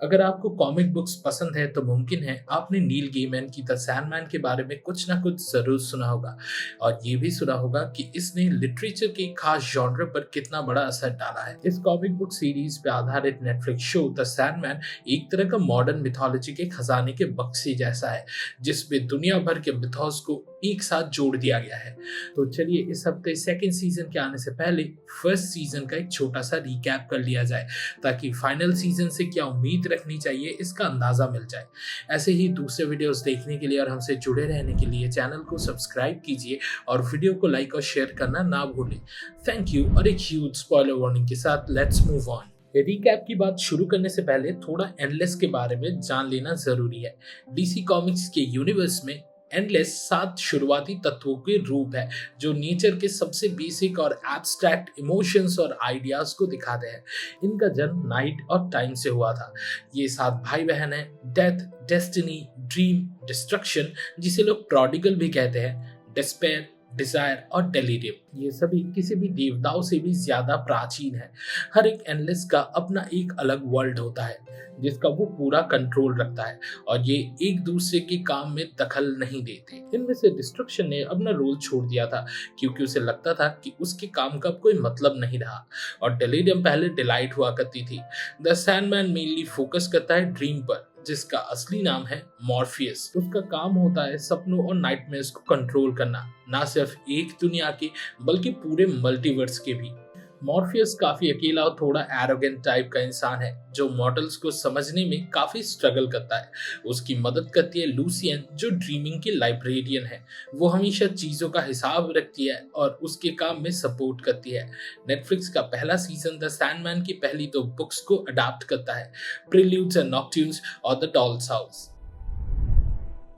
अगर आपको comic books पसंद है तो मुमकिन है आपने नील गेमैन की द सैंडमैन के बारे में कुछ ना कुछ जरूर सुना होगा और ये भी सुना होगा कि इसने लिटरेचर के खास जॉनर पर कितना बड़ा असर डाला है। इस कॉमिक बुक सीरीज पे आधारित नेटफ्लिक्स शो द सैंडमैन एक तरह का मॉडर्न मिथोलॉजी के खजाने के बक्से जैसा है जिसमें दुनिया भर के मिथोस को एक साथ जोड़ दिया गया है। तो चलिए इस हफ्ते सेकेंड सीजन के आने से पहले फर्स्ट सीजन का एक छोटा सा रिकैप कर लिया जाए ताकि फाइनल सीजन से क्या उम्मीद रखनी चाहिए इसका अंदाजा मिल जाए। ऐसे ही दूसरे वीडियोस देखने के लिए और हमसे जुड़े रहने के लिए चैनल को सब्सक्राइब कीजिए और वीडियो को लाइक और शेयर करना ना भूलें। Thank you. और एक ह्यूज स्पॉइलर वार्निंग के साथ लेट्स मूव ऑन। रिकैप की बात शुरू करने से पहले थोड़ा एंडलेस के बारे में जान लेना जरूरी है। डीसी कॉमिक्स के यूनिवर्स में एंडलेस 7 शुरुआती तत्वों के रूप है जो नेचर के सबसे बेसिक और एब्स्ट्रैक्ट इमोशंस और आइडियाज को दिखाते हैं। इनका जन्म नाइट और टाइम से हुआ था। ये 7 भाई बहन हैं, डेथ, डेस्टिनी, ड्रीम, डिस्ट्रक्शन जिसे लोग प्रोडिगल भी कहते हैं, डिस्पेयर, डिजायर और डेलीरियम। ये सभी किसी भी देवताओं से भी ज्यादा प्राचीन है। हर एक एंडलेस का अपना एक अलग वर्ल्ड होता है जिसका वो पूरा कंट्रोल रखता है और ये एक दूसरे के काम में दखल नहीं देते। इनमें से डिस्ट्रक्शन ने अपना रोल छोड़ दिया था क्योंकि उसे लगता था कि उसके काम का कोई मतलब नहीं रहा और डेलीरियम पहले डिलाइट हुआ करती थी। द सैंडमैन मेनली फोकस करता है ड्रीम पर जिसका असली नाम है मॉर्फियस। उसका काम होता है सपनों और नाइटमेयर्स को कंट्रोल करना, ना सिर्फ एक दुनिया के बल्कि पूरे मल्टीवर्स के भी। मॉर्फियस काफी अकेला और थोड़ा एरोगेंट टाइप का इंसान है जो मॉडल्स को समझने में काफी स्ट्रगल करता है। उसकी मदद करती है लूसियन जो ड्रीमिंग की लाइब्रेरियन है। वो हमेशा चीजों का हिसाब रखती है और उसके काम में सपोर्ट करती है। नेटफ्लिक्स का पहला सीजन द सैंडमैन की पहली 2 बुक्स को अडॉप्ट करता है, प्रील्यूड्स एंड नॉक्ट्यून्स और द डॉल्स हाउस।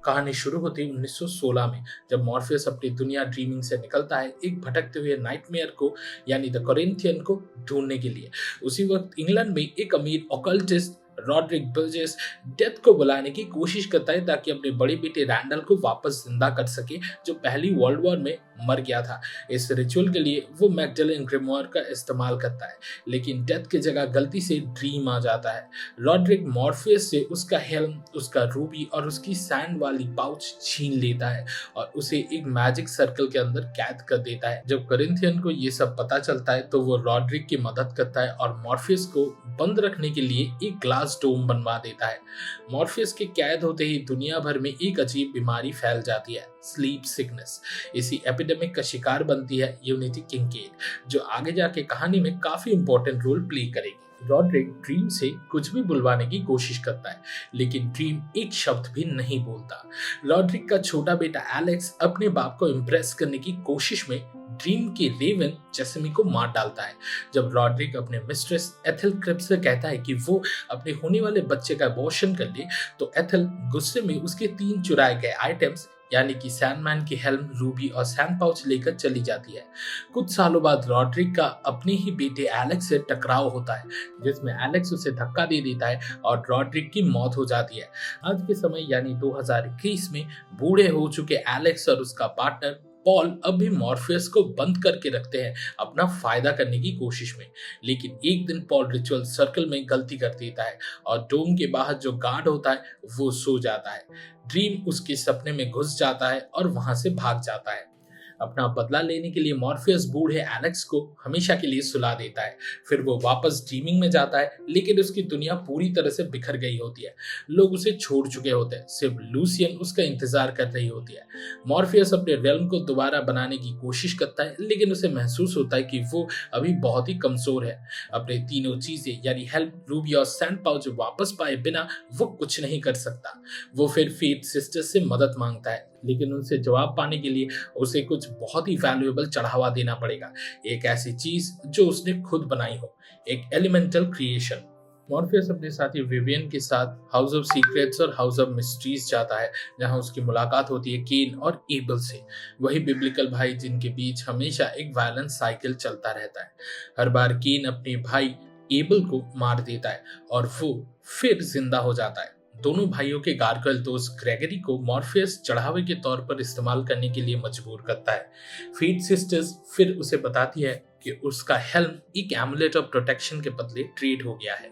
कहानी शुरू होती 1916 में जब मॉर्फियस अपनी दुनिया ड्रीमिंग से निकलता है एक भटकते हुए नाइटमेयर को यानी द कोरिंथियन को ढूंढने के लिए। उसी वक्त इंग्लैंड में एक अमीर ऑकल्टिस्ट रॉड्रिक बर्जेस डेथ को बुलाने की कोशिश करता है ताकि अपने बड़े बेटे रैंडल को वापस जिंदा कर सके जो पहली वर्ल्ड वॉर में मर गया था। इस रिचुअल के लिए वो मैगडेलेन ग्रिमोयर का इस्तेमाल करता है लेकिन डेथ की जगह गलती से ड्रीम आ जाता है। रॉड्रिक मॉर्फियस से उसका हेल्म, उसका रूबी और उसकी सैंड वाली पाउच छीन लेता है और उसे एक मैजिक सर्कल के अंदर कैद कर देता है। जब कोरिंथियन को ये सब पता चलता है तो वो रॉड्रिक की मदद करता है और मॉर्फियस को बंद रखने के लिए एक ग्लास डोम बनवा देता है। मॉर्फियस के कैद होते ही दुनिया भर में एक अजीब बीमारी फैल जाती है, स्लीप सिकनेस। इसी एपिडेमिक का शिकार बनती है यूनिटी किंकेड जो आगे जाके कहानी में काफी इंपॉर्टेंट रोल प्ले करेगी। रॉड्रिक ड्रीम से कुछ भी बुलवाने की कोशिश करता है लेकिन ड्रीम एक शब्द भी नहीं बोलता। रॉड्रिक का छोटा बेटा एलेक्स अपने बाप को इम्प्रेस करने की कोशिश में ड्रीम के रेवन जेसमी को मार डालता है। जब रॉड्रिक अपने मिस्ट्रेस एथेल क्रिप्स से कहता है कि वो अपने होने वाले बच्चे का अबॉर्शन कर ले तो एथेल गुस्से में उसके 3 चुराए गए आइटम्स यानी कि सैंडमैन की हेल्म, रूबी और सैंड पाउच लेकर चली जाती है। कुछ सालों बाद रॉड्रिक का अपने ही बेटे एलेक्स से टकराव होता है जिसमें एलेक्स उसे धक्का दे देता है और रॉड्रिक की मौत हो जाती है। आज के समय यानी 2021 में बूढ़े हो चुके एलेक्स और उसका पार्टनर पॉल अब भी मॉर्फियस को बंद करके रखते हैं अपना फायदा करने की कोशिश में। लेकिन एक दिन पॉल रिचुअल सर्कल में गलती कर देता है और डोम के बाहर जो गार्ड होता है वो सो जाता है। ड्रीम उसके सपने में घुस जाता है और वहां से भाग जाता है। अपना बदला लेने के लिए मॉर्फियस बूढ़े एलेक्स को हमेशा के लिए सुला देता है। फिर वो वापस ड्रीमिंग में जाता है लेकिन उसकी दुनिया पूरी तरह से बिखर गई होती है। लोग उसे छोड़ चुके होते हैं, सिर्फ लूसियन उसका इंतजार कर रही होती है। मॉर्फियस अपने रेल्म को दोबारा बनाने की कोशिश करता है लेकिन उसे महसूस होता है कि वो अभी बहुत ही कमजोर है। अपने तीनों चीजें यानी हेल्प, रूबी और सैंड पाउच वापस पाए बिना वो कुछ नहीं कर सकता। वो फिर फेट सिस्टर्स से मदद मांगता है लेकिन उनसे जवाब पाने के लिए उसे कुछ बहुत ही वैल्यूएबल चढ़ावा देना पड़ेगा, एक ऐसी चीज जो उसने खुद बनाई हो, एक एलिमेंटल क्रिएशन। मॉर्फियस अपने साथी विवियन के साथ हाउस ऑफ सीक्रेट्स और हाउस ऑफ मिस्ट्रीज जाता है जहां उसकी मुलाकात होती है केन और एबल से, वही बिब्लिकल भाई जिनके बीच हमेशा एक वायलेंस साइकिल चलता रहता है। हर बार केन अपने भाई एबल को मार देता है और वो फिर जिंदा हो जाता है। दोनों भाइयों के गार्गल दोस्त ग्रेगरी को मॉर्फियस चढ़ावे के तौर पर इस्तेमाल करने के लिए मजबूर करता है। फेट सिस्टर्स फिर उसे बताती है कि उसका हेल्म एक एमुलेट ऑफ प्रोटेक्शन के बदले ट्रेड हो गया है।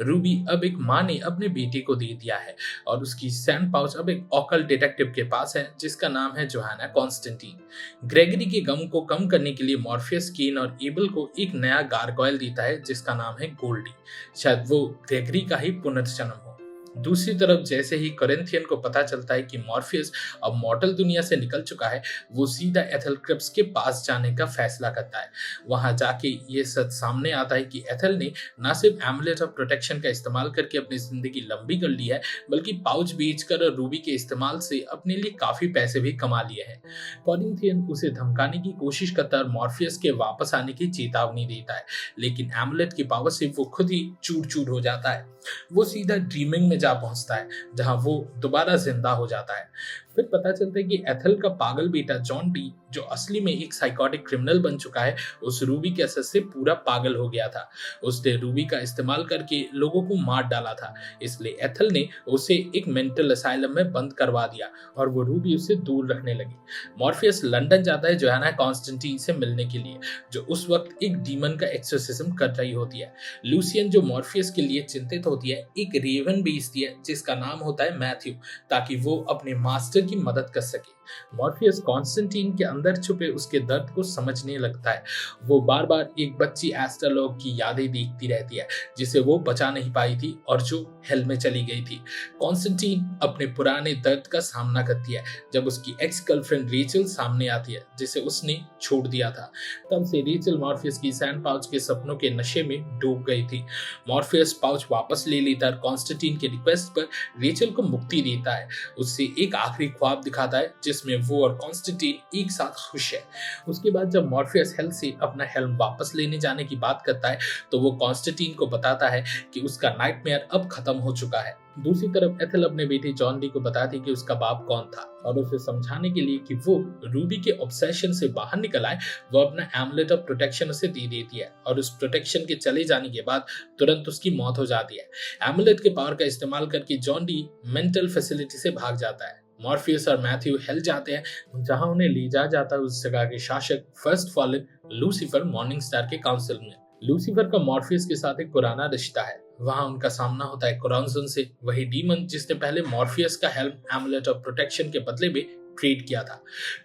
रूबी अब एक माँ ने अपने बेटे को दे दिया है और उसकी सैंड पाउच अब एक ऑकल्ट डिटेक्टिव के पास है जिसका नाम है जोहाना कॉन्स्टेंटीन। ग्रेगरी के गम को कम करने के लिए मॉर्फियस केन और एबल को एक नया गारगोयल देता है जिसका नाम है गोल्डी। शायद वो ग्रेगरी का ही पुनर्जन्म हो। दूसरी तरफ जैसे ही कोरिंथियन को पता चलता है कि मॉर्फियस अब मॉर्टल दुनिया से निकल चुका है, वो सीधा एथल क्रिप्स के पास जाने का फैसला करता है। वहां जाके ये सच सामने आता है कि एथल ने न सिर्फ एमुलेट ऑफ प्रोटेक्शन का इस्तेमाल करके अपनी जिंदगी लंबी कर ली है, बल्कि पाउच बेचकर और रूबी के इस्तेमाल से अपने लिए काफी पैसे भी कमा लिए हैं। कोरिंथियन उसे धमकाने की कोशिश करता है और मॉर्फियस के वापस आने की चेतावनी देता है, लेकिन एमुलेट की पावर से वो खुद ही चूर चूर हो जाता है। वो सीधा ड्रीमिंग में जा पहुंचता है जहां वो दोबारा जिंदा हो जाता है। फिर पता चलता है कि एथल का पागल बेटा जॉन डी, जो असली में एक साइकोटिक क्रिमिनल बन चुका है, उस रूबी के असर से पूरा पागल हो गया था। उसने रूबी का इस्तेमाल करके लोगों को मार डाला था, इसलिए एथल ने उसे एक मेंटल असाइलम में बंद करवा दिया और वो रूबी उससे दूर रखने लगी। मॉर्फियस लंदन जाता है जोहाना कॉन्स्टेंटीन से मिलने के लिए, जो उस वक्त एक डीमन का एक्सोर्सिज्म कर रही होती है। लूसियन, जो मॉर्फियस के लिए चिंतित होती है, एक रेवन भेजती है जिसका नाम होता है मैथ्यू, ताकि वो अपने मास्टर की मदद कर सके। मॉर्फियस कॉन्स्टेंटीन के अंदर छुपे उसके दर्द को समझने लगता है। वो बार बार एक बच्ची एस्ट्रोलॉग की यादें देखती रहती है जिसे वो बचा नहीं पाई थी और जो हेल में चली गई थी। कॉन्स्टेंटीन अपने पुराने दर्द का सामना करती है जब उसकी एक्स गर्लफ्रेंड रेचल सामने आती है जिसे उसने छोड़ दिया था। तब से रेचल मॉर्फियस की सैंड पाउच के सपनों के नशे में डूब गई थी। मॉर्फियस पाउच वापस ले लेता है, कॉन्स्टेंटीन के रिक्वेस्ट पर रेचल को मुक्ति देता है, उससे एक आखिरी ख्वाब दिखाता है जिसमें वो और कॉन्स्टेंटीन एक साथ खुश है। उसके बाद जब मॉर्फियस हेल से अपना हेल्म वापस लेने जाने की बात करता है तो वो कॉन्स्टेंटीन को बताता है कि उसका नाइटमेयर अब खत्म हो चुका है। दूसरी तरफ एथल अपने बेटे जॉन डी को बताती कि उसका बाप कौन था और उसे समझाने के लिए कि वो रूबी के ऑब्सेशन से बाहर निकल आए, वो अपना एमुलेट ऑफ प्रोटेक्शन उसे दे देती है और उस प्रोटेक्शन के चले जाने के बाद तुरंत उसकी मौत हो जाती है। एमुलेट के पावर का इस्तेमाल करके जॉन डी मेंटल फैसिलिटी से भाग जाता है। मॉर्फियस और मैथ्यू हेल जाते हैं जहां उन्हें ले जाया जाता है उस जगह के शासक first fallen Lucifer morning star के काउंसिल में। लूसीफर का मॉर्फियस के साथ एक पुराना रिश्ता है। वहां उनका सामना होता है कोरांजन से, वही डीमन जिसने पहले मॉर्फियस का हेल्म एमुलेट ऑफ प्रोटेक्शन के बदले में ट्रीट किया था।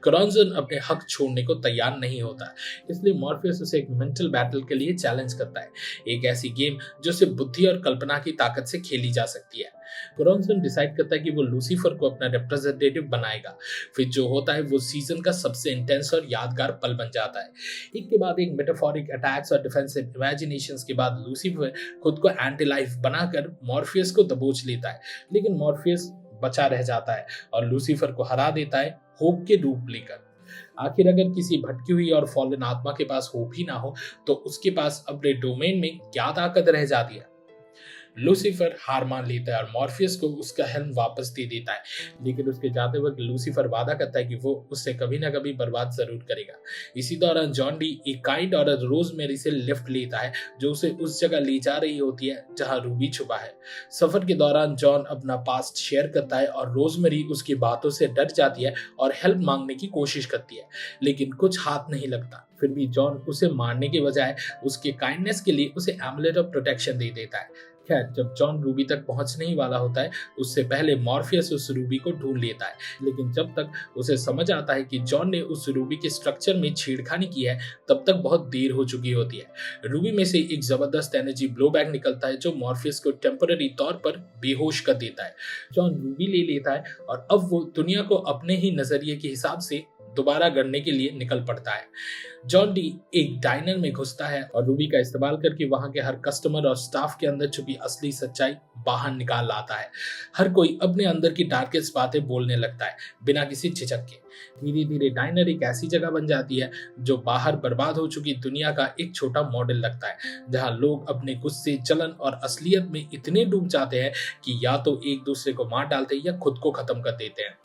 कोरांजन अपने हक छोड़ने को तैयार नहीं होता, इसलिए मॉर्फियस उसे एक मेंटल बैटल के लिए चैलेंज करता है, एक ऐसी गेम जो सिर्फ बुद्धि और कल्पना की ताकत से खेली जा सकती है। कोरांजन डिसाइड करता है कि वो लूसीफर को अपना रिप्रेजेंटेटिव बनाएगा। फिर जो होता है वो सीजन का सबसे इंटेंस और यादगार पल बन जाता है। एक के बाद एक मेटाफोरिक अटैक्स और डिफेंसिव इमेजिनेशंस के बाद लूसीफर खुद को एंटी लाइफ बनाकर मॉर्फियस को दबोच लेता है, लेकिन मॉर्फियस बचा रह जाता है और लूसीफर को हरा देता है होप के रूप लेकर। आखिर अगर किसी भटकी हुई और फॉलन आत्मा के पास होप ही ना हो तो उसके पास अपने डोमेन में क्या ताकत रह जाती है। लूसीफर हार मान लेता है और मॉर्फियस को उसका हेल्म वापस दे देता है, लेकिन उसके जाते वक्त लूसीफर वादा करता है कि वो उससे कभी ना कभी बर्बाद जरूर करेगा। इसी दौरान जॉन डी एक काइंड और रोजमेरी से लिफ्ट लेता है जो उसे उस जगह ले जा रही होती है जहां रूबी छुपा है। सफर के दौरान जॉन अपना पास्ट शेयर करता है और रोजमेरी उसकी बातों से डर जाती है और हेल्प मांगने की कोशिश करती है, लेकिन कुछ हाथ नहीं लगता। फिर भी जॉन उसे मारने के बजाय उसके काइंडनेस के लिए उसे एमुलेट ऑफ प्रोटेक्शन दे देता है। खैर, जब जॉन रूबी तक पहुंचने ही वाला होता है उससे पहले मॉर्फियस उस रूबी को ढूंढ लेता है, लेकिन जब तक उसे समझ आता है कि जॉन ने उस रूबी के स्ट्रक्चर में छेड़खानी की है तब तक बहुत देर हो चुकी होती है। रूबी में से एक जबरदस्त एनर्जी ब्लोबैक निकलता है जो मॉर्फियस को टेम्पररी तौर पर बेहोश कर देता है। जॉन रूबी ले लेता है और अब वो दुनिया को अपने ही नजरिए के हिसाब से दोबारा गढ़ने के लिए निकल पड़ता है। जॉन डी एक डाइनर में घुसता है और रूबी का इस्तेमाल करके वहां के हर कस्टमर और स्टाफ के अंदर छुपी असली सच्चाई बाहर निकाल लाता है। हर कोई अपने अंदर की डार्केस्ट बातें बोलने लगता है बिना किसी झिझक के। धीरे धीरे डाइनर एक ऐसी जगह बन जाती है जो बाहर बर्बाद हो चुकी दुनिया का एक छोटा मॉडल लगता है, जहां लोग अपने गुस्से, जलन और असलियत में इतने डूब जाते हैं कि या तो एक दूसरे को मार डालते हैं या खुद को खत्म कर देते हैं।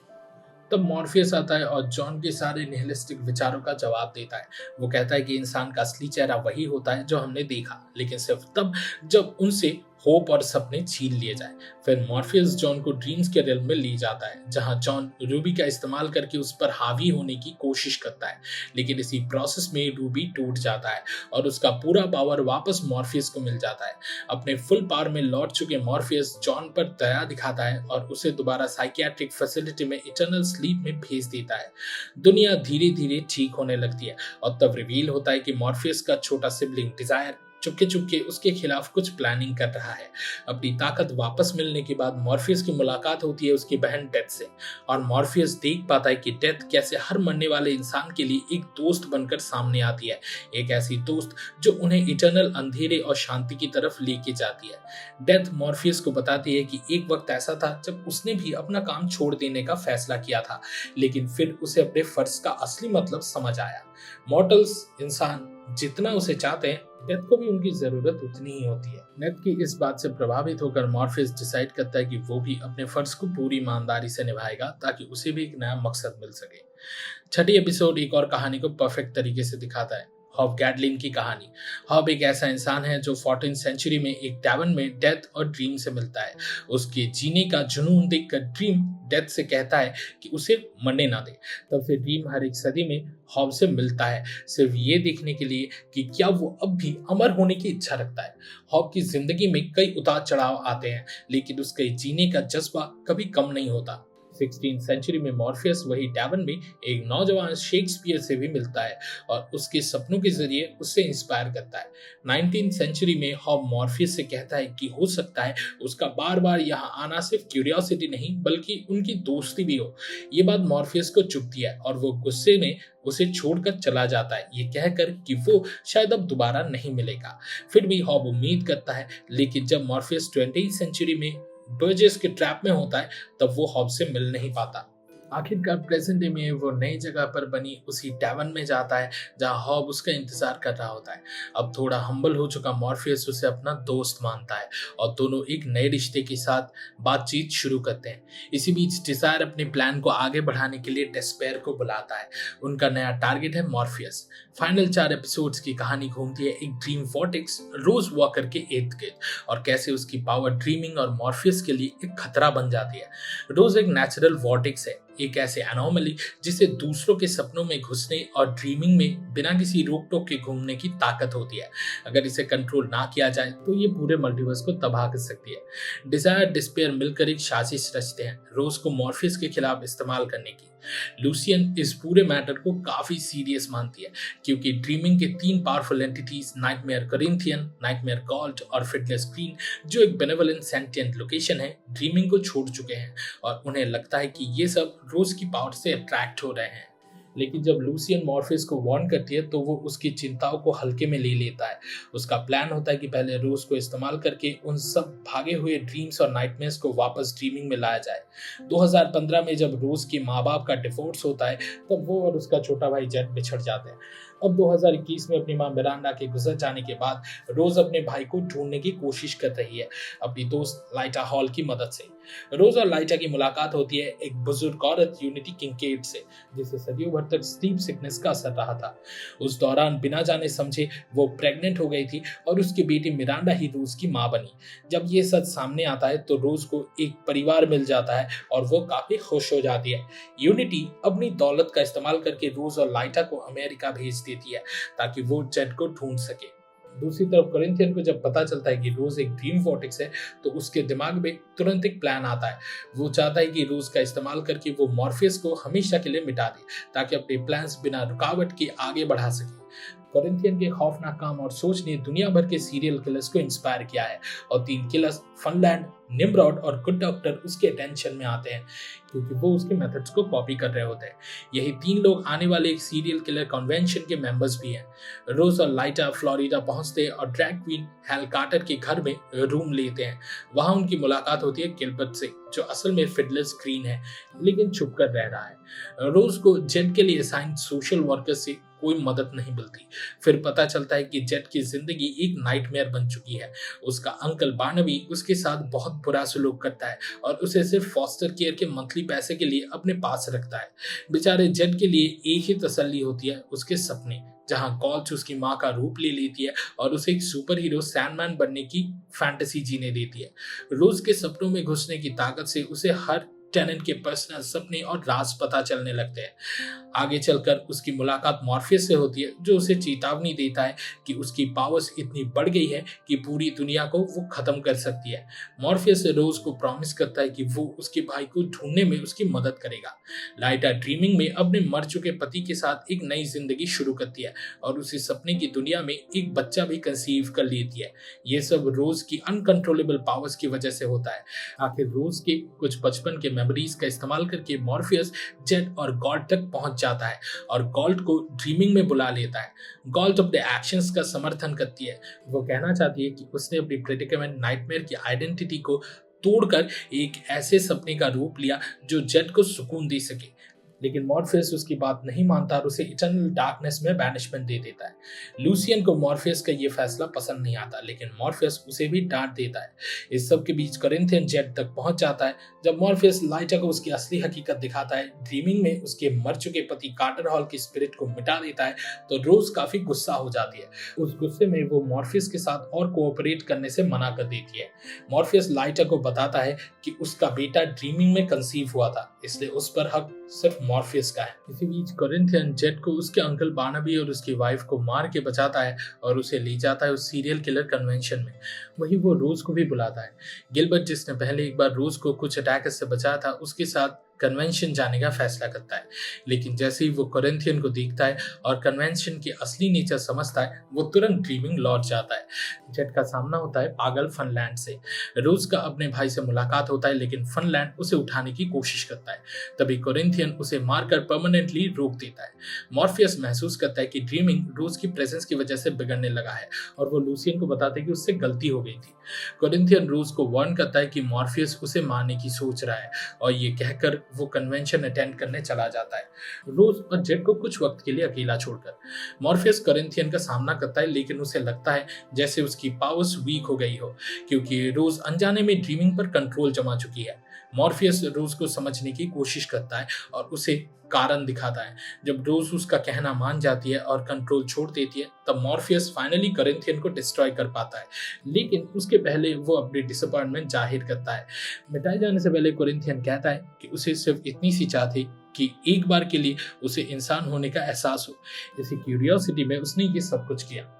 तब मॉर्फियस आता है और जॉन के सारे निहिलिस्टिक विचारों का जवाब देता है। वो कहता है कि इंसान का असली चेहरा वही होता है जो हमने देखा, लेकिन सिर्फ तब जब उनसे होप और सपने छीन लिए जाए। फिर मॉर्फियस जॉन को ड्रीम्स के रियल में ले जाता है, जहां जॉन रूबी का इस्तेमाल करके उस पर हावी होने की कोशिश करता है, लेकिन इसी प्रोसेस में रूबी टूट जाता है और उसका पूरा पावर वापस मॉर्फियस को मिल जाता है। अपने फुल पावर में लौट चुके मॉर्फियस जॉन पर दया दिखाता है और उसे दोबारा साइकियाट्रिक फैसिलिटी में इटर्नल स्लीप में भेज देता है। दुनिया धीरे धीरे ठीक होने लगती है और तब रिवील होता है कि मॉर्फियस का छोटा सिबलिंग डिजायर चुपके चुपके उसके खिलाफ कुछ प्लानिंग कर रहा है। अपनी ताकत वापस मिलने के बाद मॉर्फियस की मुलाकात होती है उसकी बहन डेथ से, और मॉर्फियस देख पाता है कि डेथ कैसे हर मरने वाले इंसान के लिए एक दोस्त बनकर सामने आती है, एक ऐसी दोस्त जो उन्हें इटर्नल अंधेरे और शांति की तरफ लेके जाती है। डेथ मॉर्फियस को बताती है कि एक वक्त ऐसा था जब उसने भी अपना काम छोड़ देने का फैसला किया था, लेकिन फिर उसे अपने फर्ज का असली मतलब समझ आया। मॉर्टल्स, इंसान जितना उसे चाहते हैं, डेथ को भी उनकी जरूरत उतनी ही होती है। डेथ की इस बात से प्रभावित होकर मॉर्फियस डिसाइड करता है कि वो भी अपने फर्ज को पूरी ईमानदारी से निभाएगा ताकि उसे भी एक नया मकसद मिल सके। छठी एपिसोड एक और कहानी को परफेक्ट तरीके से दिखाता है, हॉब गैडलिन की कहानी। हॉब एक ऐसा इंसान है जो 14th सेंचुरी में एक टैवर्न में डेथ और ड्रीम से मिलता है। उसके जीने का जुनून देखकर ड्रीम डेथ से कहता है कि उसे मरने ना दे। तब से ड्रीम हर एक सदी में हॉब से मिलता है, सिर्फ ये देखने के लिए कि क्या वो अब भी अमर होने की इच्छा रखता है। हॉब की जिंदगी में कई उतार चढ़ाव आते हैं, लेकिन उसके जीने का जज्बा कभी कम नहीं होता। 16th सेंचुरी में मॉर्फियस वही टैवर्न में एक नौजवान शेक्सपियर से भी मिलता है और उसके सपनों के जरिए उससे इंस्पायर करता है। 19th सेंचुरी में हॉब मॉर्फियस से कहता है कि हो सकता है उसका बार बार यहाँ आना सिर्फ क्यूरियोसिटी नहीं बल्कि उनकी दोस्ती भी हो। ये बात मॉर्फियस को चुभती है और वो गुस्से में उसे छोड़कर चला जाता है, ये कहकर कि वो शायद अब दोबारा नहीं मिलेगा। फिर भी हॉब उम्मीद करता है, लेकिन जब मॉर्फियस 20th सेंचुरी में बर्जेस के ट्रैप में होता है तब वो हॉब से मिल नहीं पाता। आखिरकार प्रेजेंट डे में वो नई जगह पर बनी उसी टैवर्न में जाता है जहां हॉब उसका इंतजार कर रहा होता है। अब थोड़ा हम्बल हो चुका मॉर्फियस उसे अपना दोस्त मानता है और दोनों एक नए रिश्ते के साथ बातचीत शुरू करते हैं। इसी बीच डिजायर अपने प्लान को आगे बढ़ाने के लिए डेस्पेयर को बुलाता है। उनका नया टारगेट है मॉर्फियस। फाइनल 4 एपिसोड्स की कहानी घूमती है एक ड्रीम वॉर्टेक्स रोज वॉकर के इर्द गिर्द और कैसे उसकी पावर ड्रीमिंग और मॉर्फियस के लिए एक खतरा बन जाती है। रोज एक नेचुरल वॉर्टेक्स है, एक ऐसे एनोमली जिसे दूसरों के सपनों में घुसने और ड्रीमिंग में बिना किसी रोक टोक के घूमने की ताकत होती है। अगर इसे कंट्रोल ना किया जाए तो ये पूरे मल्टीवर्स को तबाह कर सकती है। डिजायर डिस्पेयर मिलकर एक साजिश रचते हैं रोज को मॉर्फियस के खिलाफ इस्तेमाल करने की। लूसियन इस पूरे मैटर को काफी सीरियस मानती है क्योंकि ड्रीमिंग के 3 powerful entities nightmare Corinthian, nightmare God और फिटनेस क्वीन, जो एक बेनेवोलेंट सेंटिएंट लोकेशन है, ड्रीमिंग को छोड़ चुके हैं और उन्हें लगता है कि ये सब रोज की पावर से अट्रैक्ट हो रहे हैं। लेकिन जब लूसियन मॉर्फियस को वार्न करती है तो वो उसकी चिंताओं को हल्के में ले लेता है। उसका प्लान होता है कि पहले रोज को इस्तेमाल करके उन सब भागे हुए ड्रीम्स और नाइटमेयर्स को वापस ड्रीमिंग में लाया जाए। 2015 में जब रोज के माँ बाप का डिवोर्स होता है तब वो और उसका छोटा भाई जेड बिछड़ जाते हैं। अब 2021 में अपनी मां मिरांडा के गुजर जाने के बाद रोज अपने भाई को ढूंढने की कोशिश कर रही है अपनी दोस्त लाइटा हॉल की मदद से। रोज और लाइटा की मुलाकात होती है एक बुजुर्ग औरत यूनिटी किंकेड से, जिसे सदियों भर तक स्लीप सिकनेस का असर रहा था। उस दौरान बिना जाने समझे वो प्रेग्नेंट हो गई थी और उसकी बेटी मिरांडा ही रोज की मां बनी। जब ये सच सामने आता है तो रोज को एक परिवार मिल जाता है और वो काफी खुश हो जाती है। यूनिटी अपनी दौलत का इस्तेमाल करके रोज और लाइटा को अमेरिका भेज देती है ताकि वो जेड को ढूंढ सके। दूसरी तरफ कोरिंथियन को जब पता चलता है कि रोज एक ड्रीम वॉर्टेक्स है तो उसके दिमाग में तुरंत एक प्लान आता है। वो चाहता है कि रोज का इस्तेमाल करके वो मॉर्फियस को हमेशा के लिए मिटा दे ताकि अपने प्लान्स बिना रुकावट के आगे बढ़ा सके। कोरिंथियन के खौफनाक काम और सोच ने दुनिया भर के सीरियल किलर्स को इंस्पायर किया है और 3 किलर्स फनलैंड, निम्रॉड और गुड डॉक्टर उसके अटेंशन में आते हैं क्योंकि वो उसके मेथड्स को कॉपी कर रहे होते हैं। यही 3 लोग आने वाले एक सीरियल किलर कन्वेंशन के मेंबर्स भी हैं। रोज और लाइटा फ्लोरिडा पहुंचते हैं और ड्रैग क्वीन हैल कार्टर के घर में रूम लेते हैं। वहां उनकी मुलाकात होती है गिलबर्ट से, जो असल में फिडलेस ग्रीन है लेकिन छुप कर रह रहा है। रोज को जेड के लिए असाइन सोशल वर्कर से कोई मदद नहीं मिलती। फिर पता चलता है कि जेट की जिंदगी एक नाइटमेयर बन चुकी है। उसका अंकल बार्नाबी उसके साथ बहुत बुरा सलूक करता है और उसे सिर्फ फॉस्टर केयर के मंथली पैसे के लिए अपने पास रखता है। बेचारे जेट के लिए एक ही तसल्ली होती है, उसके सपने, जहां गॉल्च उसकी माँ का रूप ले लेती है और उसे एक सुपर हीरो सैंडमैन बनने की फैंटेसी जीने देती है। रोज के सपनों में घुसने की ताकत से उसे हर टेनेंट के पर्सनल सपने और राज पता चलने लगते हैं। आगे चलकर उसकी मुलाकात मॉर्फियस से होती है, जो उसे चेतावनी देता है कि उसकी पावर्स इतनी बढ़ गई है कि पूरी दुनिया को वो खत्म कर सकती है। मॉर्फियस रोज को प्रॉमिस करता है कि वो उसके भाई को ढूंढने में उसकी मदद करेगा। लाइटा ड्रीमिंग में अपने मर चुके पति के साथ एक नई जिंदगी शुरू करती है और उसी सपने की दुनिया में एक बच्चा भी कंसीव कर लेती है। ये सब रोज की अनकंट्रोलेबल पावर्स की वजह से होता है। आखिर रोज के कुछ बचपन के मेमोरीज का इस्तेमाल करके मॉर्फियस जेट और गॉड तक पहुंच जाता है और गॉल्ट को ड्रीमिंग में बुला लेता है। गॉल्ट अपने एक्शंस का समर्थन करती है। वो कहना चाहती है कि उसने अपनी प्रेडिकेमेंट नाइटमेयर की आइडेंटिटी को तोड़कर एक ऐसे सपने का रूप लिया जो जेट को सुकून दे सके। लेकिन मॉर्फियस उसकी बात नहीं मानता और उसे इटर्नल डार्कनेस में बैनिशमेंट दे देता है। लूसियन को मॉर्फियस का ये फैसला पसंद नहीं आता, लेकिन मॉर्फियस उसे भी डांट देता है। इस सब के बीच कोरिंथियन जेट तक पहुंच जाता है। जब मॉर्फियस लाइटा को उसकी असली हकीकत दिखाता है, ड्रीमिंग में उसके मर चुके पति कार्टर हॉल की स्पिरिट को मिटा देता है, तो रोज काफी गुस्सा हो जाती है। उस गुस्से में वो मॉर्फियस के साथ और कोऑपरेट करने से मना कर देती है। मॉर्फियस लाइटा को बताता है कि उसका बेटा ड्रीमिंग में कंसीव हुआ था, इसलिए उस पर हक सिर्फ मॉर्फियस का है। इसी बीच कोरिंथियन जेट को उसके अंकल बार्नाबी और उसकी वाइफ को मार के बचाता है और उसे ले जाता है उस सीरियल किलर कन्वेंशन में। वहीं वो रोज को भी बुलाता है। गिलबर्ट, जिसने पहले एक बार रोज को कुछ अटैकर्स से बचाया था, उसके साथ कन्वेंशन जाने का फैसला करता है। लेकिन जैसे ही वो कोरिंथियन को देखता है और कन्वेंशन की असली नेचर समझता है, वो तुरंत ड्रीमिंग लौट जाता है। जेट का सामना होता है पागल फनलैंड से। रोज का अपने भाई से मुलाकात होता है, लेकिन फनलैंड उसे उठाने की कोशिश करता है। तभी कोरिंथियन उसे मारकर परमानेंटली रोक देता है। मॉर्फियस महसूस करता है कि ड्रीमिंग रोज की प्रेजेंस की वजह से बिगड़ने लगा है और वो लूसियन को बताता है कि उससे गलती हो गई थी। कोरिंथियन रोज को वार्न करता है कि मॉर्फियस उसे मारने की सोच रहा है और ये कहकर वो कन्वेंशन अटेंड करने चला जाता है, रोज और जेट को कुछ वक्त के लिए अकेला छोड़कर। मॉर्फियस कोरिंथियन का सामना करता है, लेकिन उसे लगता है जैसे उसकी पावर्स वीक हो गई हो, क्योंकि रोज अनजाने में ड्रीमिंग पर कंट्रोल जमा चुकी है। मॉर्फियस रोज को समझने की कोशिश करता है और उसे कारण दिखाता है। जब रोज उसका कहना मान जाती है और कंट्रोल छोड़ देती है, तब मॉर्फियस फाइनली कोरिंथियन को डिस्ट्रॉय कर पाता है। लेकिन उसके पहले वो अपनी डिसअपॉइंटमेंट जाहिर करता है। मिटाए जाने से पहले कोरिंथियन कहता है कि उसे सिर्फ इतनी सी चाह थी कि एक बार के लिए उसे इंसान होने का एहसास हो। इसी क्यूरियोसिटी में उसने ये सब कुछ किया।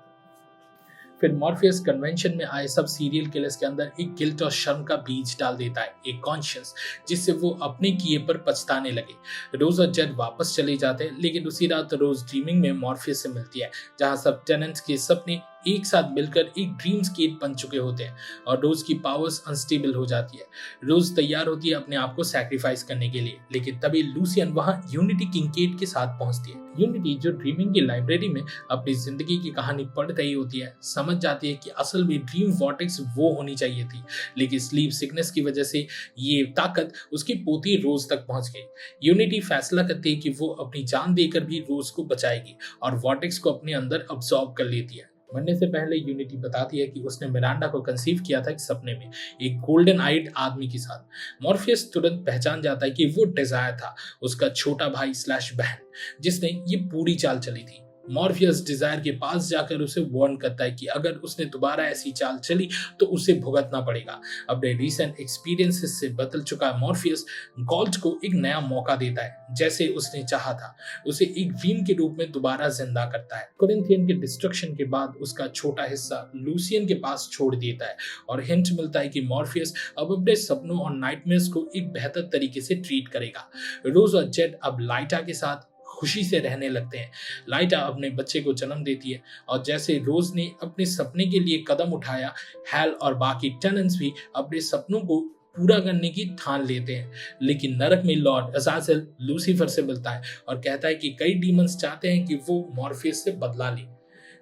फिर मॉर्फियस कन्वेंशन में आए सब सीरियल किलर्स के अंदर एक गिल्ट और शर्म का बीज डाल देता है, एक कॉन्शियस, जिससे वो अपने किए पर पछताने लगे। रोज और जेट वापस चले जाते हैं, लेकिन उसी रात रोज ड्रीमिंग में मॉर्फियस से मिलती है, जहां सब टेनेंट्स के सपने एक साथ मिलकर एक ड्रीम स्केप बन चुके होते हैं और रोज की पावर्स अनस्टेबल हो जाती है। रोज तैयार होती है अपने आप को सैक्रिफाइस करने के लिए, लेकिन तभी लूसियन वहां यूनिटी किंकेड के साथ पहुंचती है। यूनिटी, जो ड्रीमिंग की लाइब्रेरी में अपनी जिंदगी की कहानी पढ़ रही होती है, समझ जाती है कि असल में ड्रीम वॉर्टेक्स वो होनी चाहिए थी, लेकिन स्लीप सिकनेस की वजह से ये ताकत उसकी पोती रोज तक पहुंच गई। यूनिटी फैसला करती है कि वो अपनी जान देकर भी रोज को बचाएगी और वॉर्टेक्स को अपने अंदर अब्सॉर्ब कर लेती है। मरने से पहले यूनिटी बताती है कि उसने मिरांडा को कंसीव किया था एक सपने में, एक गोल्डन आइड आदमी के साथ। मॉर्फियस तुरंत पहचान जाता है कि वो डिजायर था, उसका छोटा भाई स्लैश बहन, जिसने ये पूरी चाल चली थी। मॉर्फियस डिजायर के पास जाकर उसे वार्न करता है कि अगर उसने दोबारा ऐसी चाल चली तो उसे भुगतना पड़ेगा। अपने रीसेंट एक्सपीरियंसेस से बदल चुका मॉर्फियस गॉल्ट को एक नया मौका देता है, जैसे उसने चाहा था। उसे एक ड्रीम के रूप में दोबारा जिंदा करता है। कोरिंथियन के डिस्ट्रक्शन के बाद उसका छोटा हिस्सा लूसियन के पास छोड़ देता है और हिंट मिलता है कि मॉर्फियस अब अपने सपनों और नाइटमेयर्स को एक बेहतर तरीके से ट्रीट करेगा। रोज और जेट अब लाइटा के साथ खुशी से रहने लगते हैं। लाइटा अपने बच्चे को जन्म देती है और जैसे रोज ने अपने सपने के लिए कदम उठाया, हैल और बाकी टेनेंट्स भी अपने सपनों को पूरा करने की ठान लेते हैं। लेकिन नरक में लॉर्ड अज़ाज़िल लूसीफर से मिलता है और कहता है कि कई डीमंस चाहते हैं कि वो मॉर्फियस से बदला ले।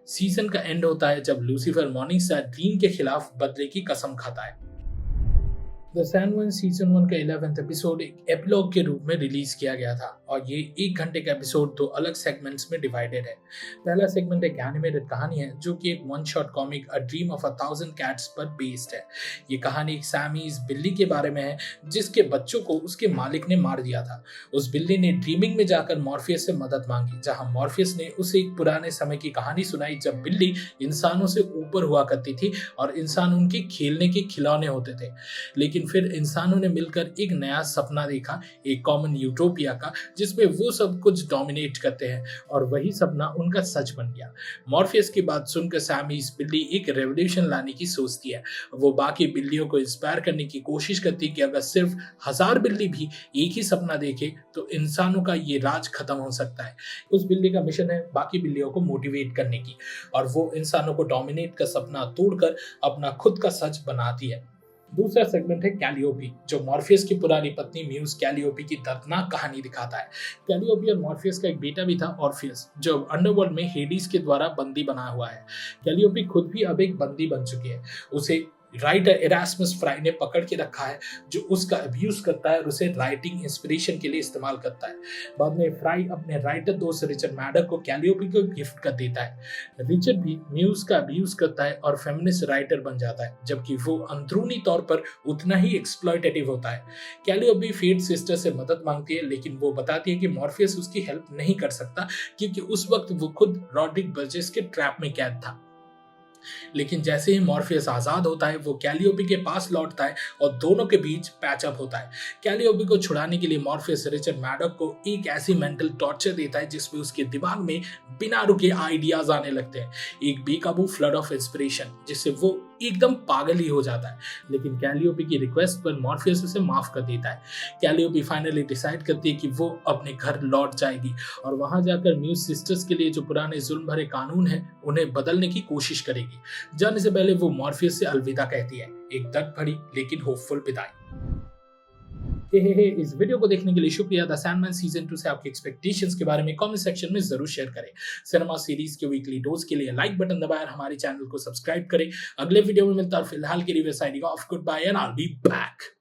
सीजन का एंड होता है जब लूसीफर मॉर्निंग स्टार ड्रीम के खिलाफ बदले की कसम खाता है। द सैंडमैन सीजन 1 का 11th एपिसोड एक एपिलॉग के रूप में रिलीज किया गया था और ये 1 घंटे का एपिसोड 2 अलग सेगमेंट्स में डिवाइडेड है। पहला सेगमेंट एक एनिमेटेड कहानी है जो कि एक one shot comic a dream of 1000 cats पर बेस्ड है। ये कहानी एक सैमी इस बिल्ली के बारे में है जिसके बच्चों को उसके मालिक ने मार दिया था। उस बिल्ली ने ड्रीमिंग में जाकर मॉर्फियस से मदद मांगी, जहां मॉर्फियस ने उसे एक पुराने समय की कहानी सुनाई जब बिल्ली इंसानों से ऊपर हुआ करती थी और इंसान उनके खेलने के खिलौने होते थे। लेकिन फिर इंसानों ने मिलकर एक नया सपना देखा, एक कॉमन यूटोपिया का, जिसमें वो सब कुछ डोमिनेट करते हैं, और वही सपना उनका सच बन गया। मॉर्फियस की बात सुनकर सैमी इस बिल्ली एक रेवोल्यूशन लाने की सोचती है। वो बाकी बिल्लियों को इंस्पायर करने की कोशिश करती है कि अगर सिर्फ 1000 बिल्ली भी एक ही सपना देखे तो इंसानों का ये राज खत्म हो सकता है। उस बिल्ली का मिशन है बाकी बिल्लियों को मोटिवेट करने की, और वो इंसानों को डोमिनेट का सपना तोड़कर अपना खुद का सच बनाती है। दूसरा सेगमेंट है कैलियोपी, जो मॉर्फियस की पुरानी पत्नी म्यूज कैलियोपी की दर्दनाक कहानी दिखाता है। कैलियोपी और मॉर्फियस का एक बेटा भी था, ऑर्फियस, जो अंडरवर्ल्ड में हेडिस के द्वारा बंदी बना हुआ है। कैलियोपी खुद भी अब एक बंदी बन चुकी है। उसे राइटर इरास्मस फ्राई ने पकड़ के रखा है, जो उसका अब्यूज करता है और उसे राइटिंग इंस्पिरेशन के लिए इस्तेमाल करता है। बाद में फ्राई अपने राइटर दोस्त रिचर्ड मैडक को कैलियोपी को गिफ्ट कर देता है। रिचर्ड भी म्यूज का अब्यूज करता है और फेमिनिस्ट राइटर बन जाता है, जबकि वो अंदरूनी तौर पर उतना ही एक्सप्लॉयटेटिव होता है। कैलियोपी फेट सिस्टर से मदद मांगती है, लेकिन वो बताती है कि मॉर्फियस उसकी हेल्प नहीं कर सकता क्योंकि उस वक्त वो खुद रॉड्रिक बर्जेस के ट्रैप में कैद था। लेकिन जैसे ही मॉर्फियस आजाद होता है, वो कैलियोपी के पास लौटता है और दोनों के बीच पैचअप होता है। कैलियोपी को छुड़ाने के लिए मॉर्फियस रिचर्ड मैडक को एक ऐसी मेंटल टॉर्चर देता है जिसमें उसके दिमाग में बिना रुके आइडियाज आने लगते हैं, एक बेकाबू फ्लड ऑफ इंस्पिरेशन, जिससे वो एकदम पागल ही हो जाता है। लेकिन कैलियोपी की रिक्वेस्ट पर मॉर्फियस उसे माफ कर देता है। कैलियोपी फाइनली डिसाइड करती है कि वो अपने घर लौट जाएगी और वहां जाकर म्यूज सिस्टर्स के लिए जो पुराने जुल्म भरे कानून है उन्हें बदलने की कोशिश करेगी। जाने से पहले वो मॉर्फियस से अलविदा कहती है, एक दर्द भरी लेकिन होपफुल विदाई। इस वीडियो को देखने के लिए शुक्रिया। द सैंडमैन सीजन 2 से आपके एक्सपेक्टेशंस के बारे में कमेंट सेक्शन में जरूर शेयर करें। सिनेमा सीरीज के वीकली डोज के लिए लाइक बटन दबाएं और हमारे चैनल को सब्सक्राइब करें। अगले वीडियो में मिलता है, फिलहाल के लिए signing off, good bye and I will be back.